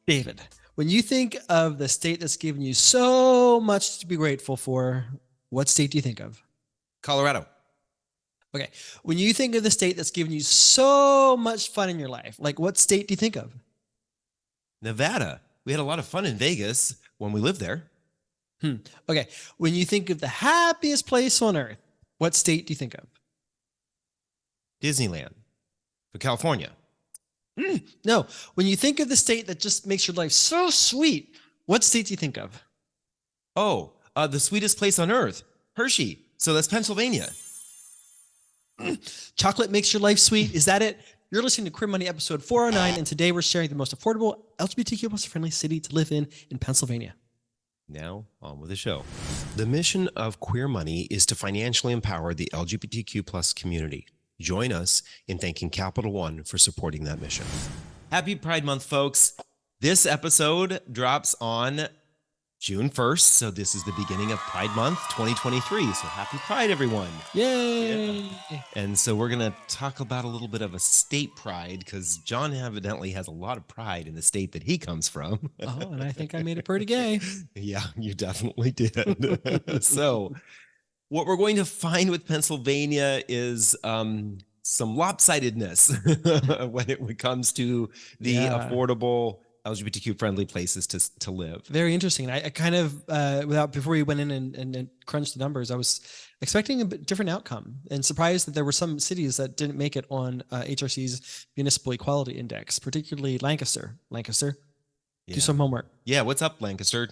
David, when you think of the state that's given you so much to be grateful for, what state do you think of? Colorado. Okay. When you think of the state that's given you so much fun in your life, like what state do you think of? Nevada. We had a lot of fun in Vegas when we lived there. Okay. When you think of the happiest place on earth, what state do you think of? Disneyland. For California. No. When you think of the state that just makes your life so sweet, what state do you think of? Oh, the sweetest place on earth. Hershey. So that's Pennsylvania. Chocolate makes your life sweet. Is that it? You're listening to Queer Money episode 409, and today we're sharing the most affordable LGBTQ plus friendly city to live in Pennsylvania. Now, on with the show. The mission of Queer Money is to financially empower the LGBTQ plus community. Join us in thanking Capital One for supporting that mission. Happy Pride Month, folks. This episode drops on June 1st, so this is the beginning of Pride Month 2023. So happy Pride, everyone. Yay! Yeah. And so we're going to talk about a little bit of a state pride because John evidently has a lot of pride in the state that he comes from. Oh, and I think I made it pretty gay. Yeah, you definitely did. So what we're going to find with Pennsylvania is some lopsidedness when it comes to the affordable LGBTQ friendly places to live. Very interesting. I kind of, before we went in and crunched the numbers, I was expecting a bit different outcome and surprised that there were some cities that didn't make it on HRC's Municipal Equality Index, particularly Lancaster. Lancaster, do some homework. Yeah, what's up, Lancaster?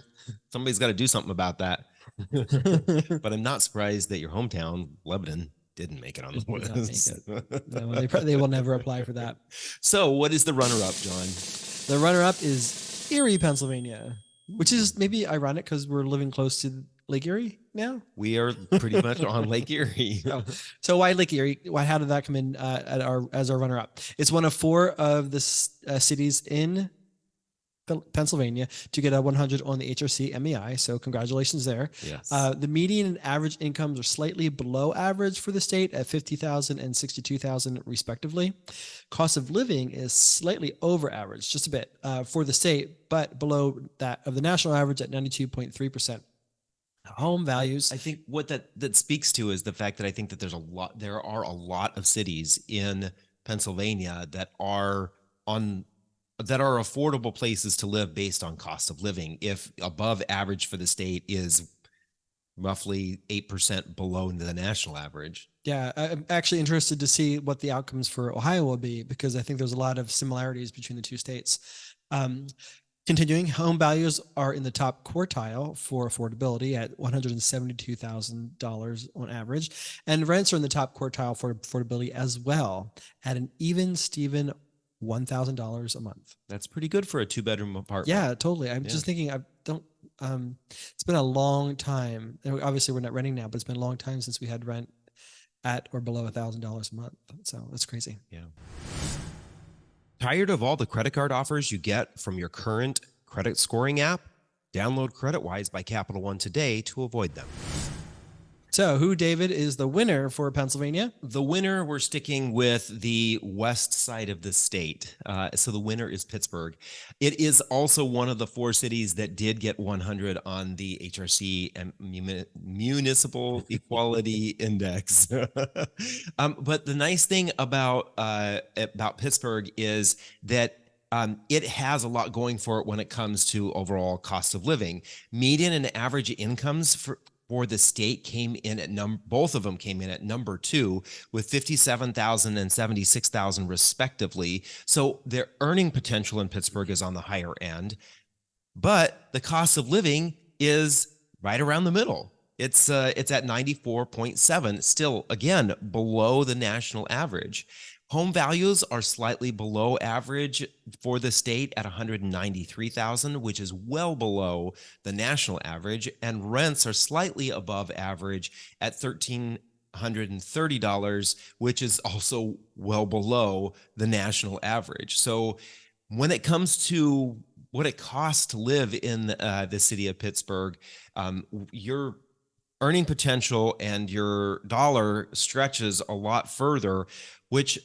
Somebody's got to do something about that. But I'm not surprised that your hometown, Lebanon, didn't make it on the list. No, they will never apply for that. So what is the runner-up, John? The runner-up is Erie, Pennsylvania, which is maybe ironic because we're living close to Lake Erie now. We are pretty much on Lake Erie. So why Lake Erie? How did that come in as our runner-up? It's one of four of the cities in Pennsylvania to get a 100 on the HRC MEI. So congratulations there. Yes. The median and average incomes are slightly below average for the state at $50,000 and $62,000 respectively. Cost of living is slightly over average, just a bit for the state, but below that of the national average at 92.3%. Home values. I think what that speaks to is the fact that I think that there are a lot of cities in Pennsylvania that are affordable places to live based on cost of living. If above average for the state is roughly 8% below the national average. Yeah, I'm actually interested to see what the outcomes for Ohio will be because I think there's a lot of similarities between the two states. Continuing, home values are in the top quartile for affordability at $172,000 on average, and rents are in the top quartile for affordability as well at an even Steven $1,000 a month. That's pretty good for a two-bedroom apartment. Yeah, totally. I'm just thinking, it's been a long time. Obviously, we're not renting now, but it's been a long time since we had rent at or below $1,000 a month. So that's crazy. Yeah. Tired of all the credit card offers you get from your current credit scoring app? Download CreditWise by Capital One today to avoid them. So who, David, is the winner for Pennsylvania? The winner, we're sticking with the west side of the state. So the winner is Pittsburgh. It is also one of the four cities that did get 100 on the HRC and Municipal Equality Index. But the nice thing about Pittsburgh is that it has a lot going for it when it comes to overall cost of living. Median and average incomes for the state came in at both of them came in at number 2 with $57,000 and $76,000 respectively. So their earning potential in Pittsburgh is on the higher end, but the cost of living is right around the middle. It's at 94.7, still again below the national average. Home values are slightly below average for the state at $193,000, which is well below the national average, and rents are slightly above average at $1,330, which is also well below the national average. So when it comes to what it costs to live in the city of Pittsburgh, your earning potential and your dollar stretches a lot further, which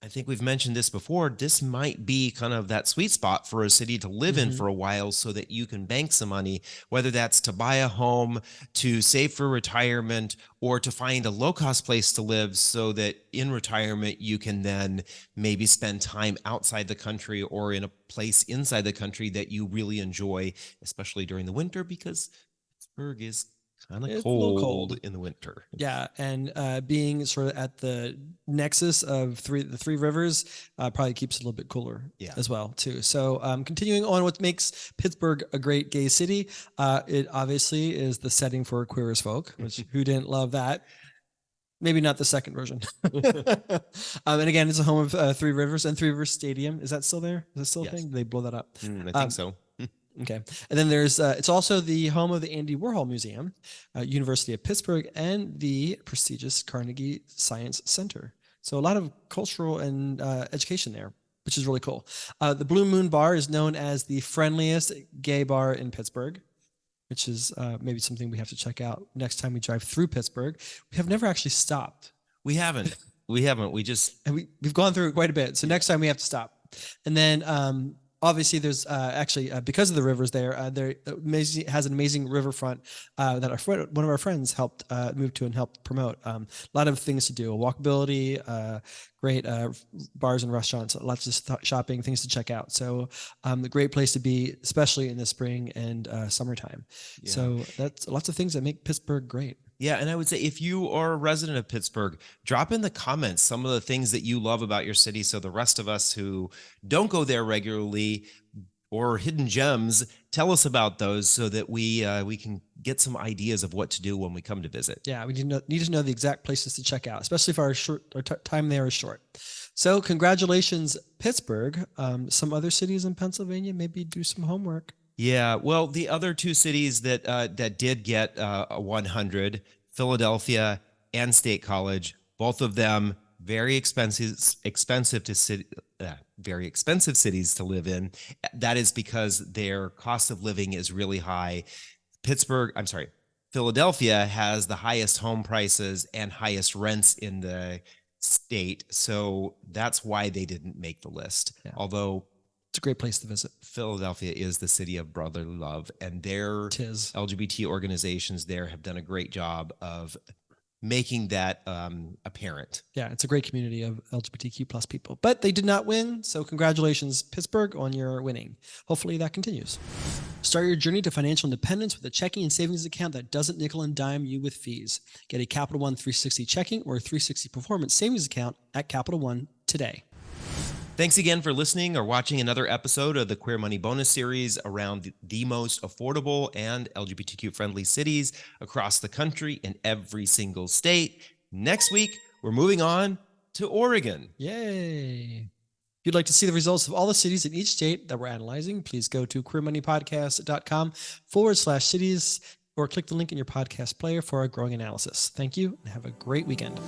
I think we've mentioned this before. This might be kind of that sweet spot for a city to live in for a while so that you can bank some money, whether that's to buy a home, to save for retirement, or to find a low cost place to live so that in retirement you can then maybe spend time outside the country or in a place inside the country that you really enjoy, especially during the winter, because Pittsburgh is kind of It's a little cold cold. in the winter. Yeah, and being sort of at the nexus of the three rivers probably keeps it a little bit cooler as well too. So continuing on, what makes Pittsburgh a great gay city? It obviously is the setting for queer as folk, which who didn't love that? Maybe not the second version. And again, it's a home of Three Rivers and Three Rivers Stadium. Is that still there? Is that still a thing? Did they blow that up? I think so. Okay. And then there's, it's also the home of the Andy Warhol Museum, University of Pittsburgh, and the prestigious Carnegie Science Center. So a lot of cultural and education there, which is really cool. The Blue Moon Bar is known as the friendliest gay bar in Pittsburgh, which is maybe something we have to check out next time we drive through Pittsburgh. We have never actually stopped. We haven't. And we've gone through it quite a bit. So next time we have to stop. And then obviously there's actually because of the rivers there, there has an amazing riverfront that one of our friends helped move to and helped promote. A lot of things to do, walkability, great bars and restaurants, lots of shopping, things to check out. So a great place to be, especially in the spring and summertime. Yeah. So that's lots of things that make Pittsburgh great. Yeah, and I would say if you are a resident of Pittsburgh, drop in the comments some of the things that you love about your city so the rest of us who don't go there regularly or hidden gems, tell us about those so that we can get some ideas of what to do when we come to visit. Yeah, we need to know the exact places to check out, especially if our time there is short. So congratulations, Pittsburgh. Some other cities in Pennsylvania, maybe do some homework. Yeah, well, the other two cities that that did get a 100, Philadelphia and State College, both of them very expensive cities to live in. That is because their cost of living is really high. Philadelphia has the highest home prices and highest rents in the state, so that's why they didn't make the list. Yeah. Although it's a great place to visit. Philadelphia is the city of brotherly love, and their LGBT organizations there have done a great job of making that apparent. Yeah, it's a great community of LGBTQ plus people, but they did not win. So congratulations, Pittsburgh, on your winning. Hopefully that continues. Start your journey to financial independence with a checking and savings account that doesn't nickel and dime you with fees. Get a Capital One 360 checking or 360 performance savings account at Capital One today. Thanks again for listening or watching another episode of the Queer Money bonus series around the most affordable and LGBTQ friendly cities across the country in every single state. Next week, we're moving on to Oregon. Yay. If you'd like to see the results of all the cities in each state that we're analyzing, please go to queermoneypodcast.com/cities or click the link in your podcast player for our growing analysis. Thank you and have a great weekend.